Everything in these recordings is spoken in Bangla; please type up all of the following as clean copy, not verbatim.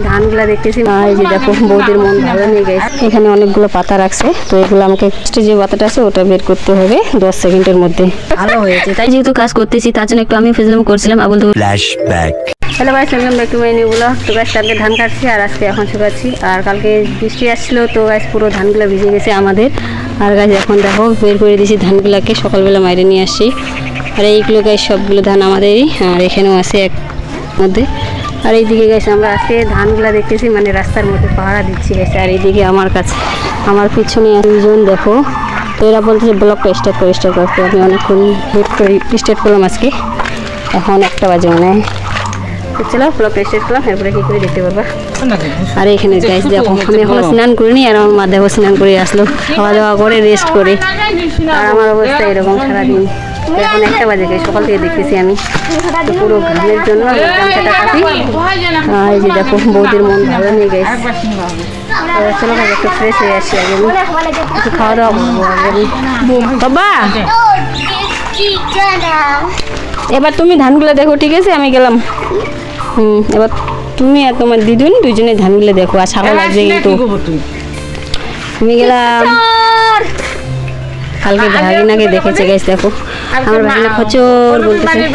ধানগুলা দেখতেছি, এই যে দেখো বৌদির মন ভালো নেই গাইস। এখানে অনেকগুলো পাতা রাখছে, তো এগুলো আমাকে যে পাতাটা আছে ওটা বের করতে হবে 10 সেকেন্ডের মধ্যে। ভালো হয়েছে, তাই যেহেতু কাজ করতেছি তার জন্য একটু আমি ফেজলাম করছিলাম। আবুল তো flashback. Hello guys, welcome back to my new blog. তো গাইস কালকে ধান কাটছি আর আজকে এখন শুকাচ্ছি। আর কালকে বৃষ্টি আসছিল, তো গাইস পুরো ধানগুলো ভিজে গেছে আমাদের। আর গাইস এখন দেখো বের করে দিয়েছি ধানগুলোকে, সকালবেলা মাইরে নিয়ে আসছি। আর এইগুলো গাইস সবগুলো ধান আমাদেরই, আর এখানেও আছে এক মধ্যে। আর এইদিকে গেছে আমরা আজকে ধানগুলা দেখতেছি, মানে রাস্তার মধ্যে পাহারা দিচ্ছি গেছে। আর এইদিকে আমার কাছে আমার পিছনে দুজন দেখো, তো এরা বলতেছে ব্লগটা স্টার্ট করতে। আমি অনেকক্ষণ ওয়েট করে স্টার্ট করলাম আজকে, এখন 1টা বাজে মনে হয়। তো চলো ব্লগটা স্টার্ট করলাম, এরপরে কী করে দেখতে পারবা। আর এখানে গাইস দেখো আমি এখনো স্নান করিনি, আর আমার মা দেখো স্নান করে আসলো, খাওয়া দাওয়া করে রেস্ট করে। আর আমার অবস্থা এরকম সারাদিন। এখন 1টা বাজে গেছে, সকাল থেকে দেখতেছি আমি পুরো ঘামের জন্য গামছাটা কাটি। এই যে দেখো বৌদির মন ভালো নেই গাইস। চলো ভাই একটু ফ্রেশ হয়ে আসি, আগে একটু খাওয়া দাওয়া করবো আগে। বাবা এবার তুমি ধানগুলো দেখো, ঠিক আছে? আমি গেলাম। এবার তুমি আর তোমার দিদুন দুজনে ধানগুলো দেখো, আর ছাগল লাগছে কিন্তু। আমি গেলাম। কালকে ভাগিনাকে দেখেছে গাইস, দেখো আমার ভাগিনা খচর বলতেছে।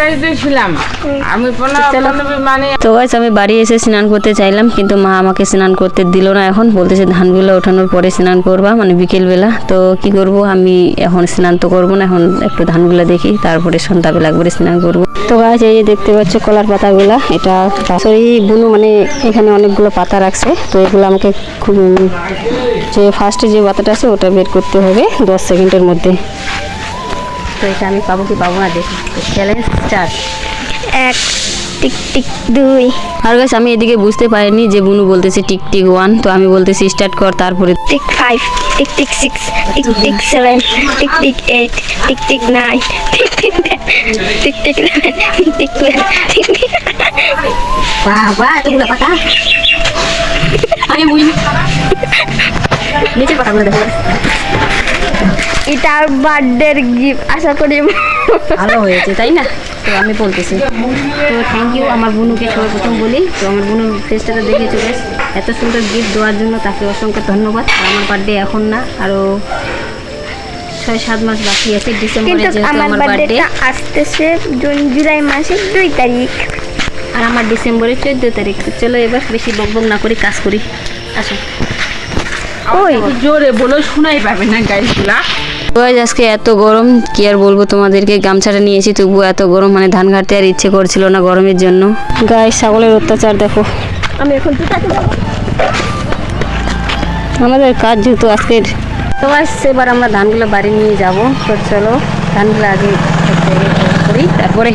তো গাইস আমি বাড়ি এসে স্নান করতে চাইলাম, কিন্তু মা আমাকে স্নান করতে দিল না। এখন বলতেছে ধানগুলো ওঠানোর পরে স্নান করবা, মানে বিকেলবেলা। তো কি করব, আমি এখন স্নান তো করবো না, এখন একটু ধানগুলো দেখি, তারপরে সন্ধ্যাবেলা একবারে স্নান করবো। তো গাছ এই যে দেখতে পাচ্ছ কলার পাতাগুলা, এটা সরি বুনু, মানে এখানে অনেকগুলো পাতা রাখছে, তো এগুলো আমাকে যে ফার্স্টে যে পাতাটা আছে ওটা বের করতে হবে 10 সেকেন্ডের মধ্যে। তো এটা আমি পাবো কি পাবো না দেখি। Challenge start. 1 tick tick 2। আর গাছ আমি এদিকে বুঝতে পারিনি যে বুনু বলতেছে টিক টিক 1, তো আমি বলতেছি স্টার্ট কর, তারপরে tick 5 tick tick 6 tick tick 7 tick tick 8 tick tick 9 tick tick 10 tick tick 11 tick 12 tick tick. বাবা এতগুলো পাতা, আমি বুঝি নিচে পাতাগুলো দেখো। এটা বার্থডে গিফট, আশা করি ভালো হয়েছে, তাই না? তো আমি বলতেছি তো থ্যাংক ইউ আমার বুনুকে, সবার প্রথম বলি। তো আমার বুনুর ফেসটা দেখে চলে এত সুন্দর গিফট দেওয়ার জন্য তাকে অসংখ্য ধন্যবাদ। আর আমার বার্থডে এখন না, আরও 6-7 মাস বাকি আছে, ডিসেম্বরে যেহেতু আমার বার্থডে আসতেছে জুলাই মাসের 2 তারিখ, আর আমার ডিসেম্বরের 14 তারিখ। তো চলো এবার বেশি বকবক না করি, কাজ করি। আসো। ওই জোরে বলো, শোনাই পাবে না গাইগুলা। আজকে এত গরম, কি আর বলবো তোমাদেরকে। গামছাটা নিয়েছি তবুও এত গরম, মানে ধান কাটতে আর ইচ্ছে করছিল না গরমের জন্য। গায়ে ছাগলের অত্যাচার দেখো। আমি এখন আমাদের কাজ যেহেতু আজকের, তো এবার আমরা ধানগুলো বাড়ি নিয়ে যাব। তো চলো ধানগুলো আগে করি, তারপরে।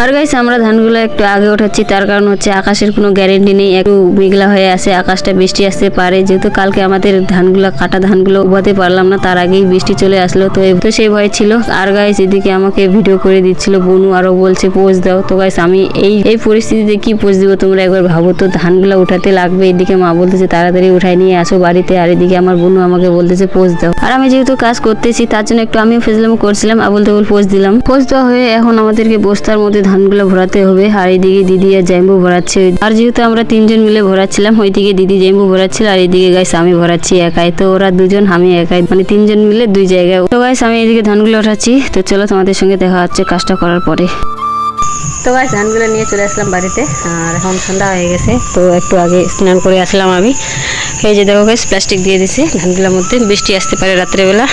আর গাইস আমরা ধানগুলো একটু আগে ওঠাচ্ছি, তার কারণ হচ্ছে আকাশের কোনো গ্যারেন্টি নেই, একটু মেঘলা হয়ে আছে, আকাশটা বৃষ্টি আসতে পারে। যেহেতু কালকে আমাদের ধানগুলো কাটা ধানগুলো উবাতে পারলাম না, তার আগেই বৃষ্টি চলে আসলো, তো সেই ভয় ছিল। আর গাইস এদিকে আমাকে ভিডিও করে দিচ্ছিল বুনু, আরও বলছে পোজ দাও। তো গাইস আমি এই পরিস্থিতিতে কি পোজ দিব তোমরা একবার ভাবো তো। ধানগুলো উঠাতে লাগবে, এদিকে মা বলতেছে তাড়াতাড়ি উঠাই নিয়ে আসো বাড়িতে, আর এদিকে আমার বুনু আমাকে বলতেছে পোজ দাও। আর আমি যেহেতু কাজ করতেছি তার জন্য একটু আমিও ফেজলাম করছিলাম, আবুল তাবুল পোজ দিলাম। পোজ দেওয়া হয়ে এখন আমাদেরকে বস্তার মধ্যে ধানগুলো ভরাতে হবে। আর এইদিকে দিদি আর জাম্বু ভরাচ্ছে, আর যেহেতু আমরা 3জন মিলে ভরাচ্ছিলাম, ওইদিকে দিদি জাম্বু ভরাচ্ছিল, আর এইদিকে গাইস আমি ভরাচ্ছি একাই। তো ওরা 2জন, আমি একাই, মানে 3জন মিলে 2 জায়গায়। তো গাইস আমি এইদিকে ধানগুলো উঠাচ্ছি। তো চলো তোমাদের সঙ্গে দেখা হচ্ছে কাজটা করার পরে। তো গাইস ধানগুলো নিয়ে চলে আসলাম বাড়িতে, আর এখন সন্ধ্যা হয়ে গেছে। তো একটু আগে স্নান করে আসলাম আমি। এই যে দেখো গাইস প্লাস্টিক দিয়ে দিছে ধানগুলোর মধ্যে, বৃষ্টি আসতে পারে রাত্রেবেলা।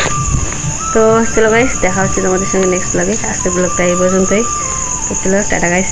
তো চলো গাইস দেখা হচ্ছে তোমাদের সঙ্গে নেক্সট ব্লগে। আজকের ব্লগটা এই পর্যন্তই। তো চলো টাটা গাইস।